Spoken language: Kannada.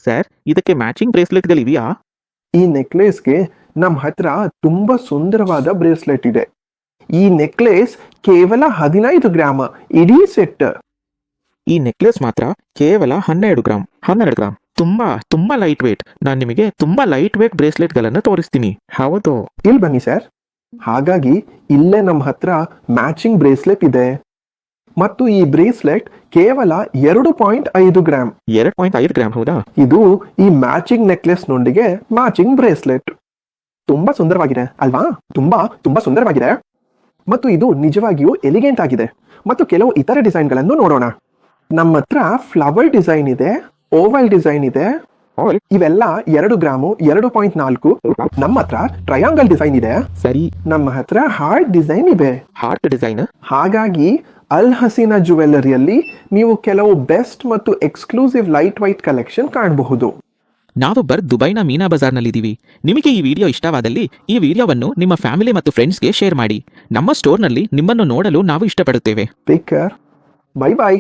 ಸರ್, ಇದಕ್ಕೆ ಮ್ಯಾಚಿಂಗ್ ಬ್ರೇಸ್ಲೆಟ್ಗಳಿವೆಯಾ? ಈ ನೆಕ್ಲೇಸ್ಗೆ ನಮ್ಮ ಹತ್ರ ತುಂಬಾ ಸುಂದರವಾದ ಬ್ರೇಸ್ಲೆಟ್ ಇದೆ. ಈ ನೆಕ್ಲೇಸ್ ಕೇವಲ 15 ಗ್ರಾಮ್ ಇಡೀ ಸೆಟ್. ಈ ನೆಕ್ಲೆಸ್ ಮಾತ್ರ ಕೇವಲ 12 ಗ್ರಾಮ್. 12 ಗ್ರಾಮ್ ತುಂಬಾ ತುಂಬಾ ಲೈಟ್ ವೇಟ್. ನಾನು ನಿಮಗೆ ತುಂಬಾ ಲೈಟ್ ವೇಟ್ ಬ್ರೇಸ್ಲೆಟ್ಗಳನ್ನು ತೋರಿಸ್ತೀನಿ. ಹೌದು. ಇಲ್ಲಿ ಬನ್ನಿ ಸರ್. ಹಾಗಾಗಿ ಇಲ್ಲೇ ನಮ್ಮ ಹತ್ರ ಮ್ಯಾಚಿಂಗ್ ಬ್ರೇಸ್ಲೆಟ್ ಇದೆ ಮತ್ತು ಈ ಬ್ರೇಸ್ಲೆಟ್ ಕೇವಲ 2.5 ಗ್ರಾಮ್. 2.5 ಗ್ರಾಮ್ ಹೌದಾ? ಇದು ಈ ಮ್ಯಾಚಿಂಗ್ ನೆಕ್ಲೆಸ್ ನೊಂದಿಗೆ ಮ್ಯಾಚಿಂಗ್ ಬ್ರೇಸ್ಲೆಟ್. ತುಂಬಾ ಸುಂದರವಾಗಿದೆ ಅಲ್ವಾ? ತುಂಬಾ ತುಂಬಾ ಸುಂದರವಾಗಿದೆ ಮತ್ತು ಇದು ನಿಜವಾಗಿಯೂ ಎಲಿಗೆಂಟ್ ಆಗಿದೆ. ಮತ್ತು ಕೆಲವು ಇತರ ಡಿಸೈನ್ಗಳನ್ನು ನೋಡೋಣ. ನಮ್ಮ ಹತ್ರ ಫ್ಲವರ್ ಡಿಸೈನ್ ಇದೆ, ಓವಲ್ ಡಿಸೈನ್ ಇದೆ. ಇವೆಲ್ಲ 2 ಗ್ರಾಮು 2.4. ನಮ್ಮ ಹತ್ರ ಟ್ರಯಾಂಗಲ್ ಡಿಸೈನ್ ಇದೆ. ಸರಿ. ನಮ್ಮ ಹತ್ರ ಹಾರ್ಟ್ ಡಿಸೈನ್ ಇದೆ. Heart design. ಹಾಗಾಗಿ ಅಲ್ ಹಸೀನಾ ಜ್ಯುವೆಲ್ಲರಿಯಲ್ಲಿ ನೀವು ಕೆಲವು ಬೆಸ್ಟ್ ಮತ್ತು ಎಕ್ಸ್ಕ್ಲೂಸಿವ್ ಲೈಟ್ ವೈಟ್ ಕಲೆಕ್ಷನ್ ಕಾಣಬಹುದು. ನಾವು ದುಬೈನ ಮೀನಾ ಬಜಾರ್ನಲ್ಲಿದ್ದೀವಿ. ನಿಮಗೆ ಈ ವಿಡಿಯೋ ಇಷ್ಟವಾದಲ್ಲಿ ಈ ವಿಡಿಯೋವನ್ನು ನಿಮ್ಮ ಫ್ಯಾಮಿಲಿ ಮತ್ತು ಫ್ರೆಂಡ್ಸ್ಗೆ ಶೇರ್ ಮಾಡಿ. ನಮ್ಮ ಸ್ಟೋರ್ನಲ್ಲಿ ನಿಮ್ಮನ್ನು ನೋಡಲು ನಾವು ಇಷ್ಟಪಡುತ್ತೇವೆ. Take care. ಬೈ ಬಾಯ್.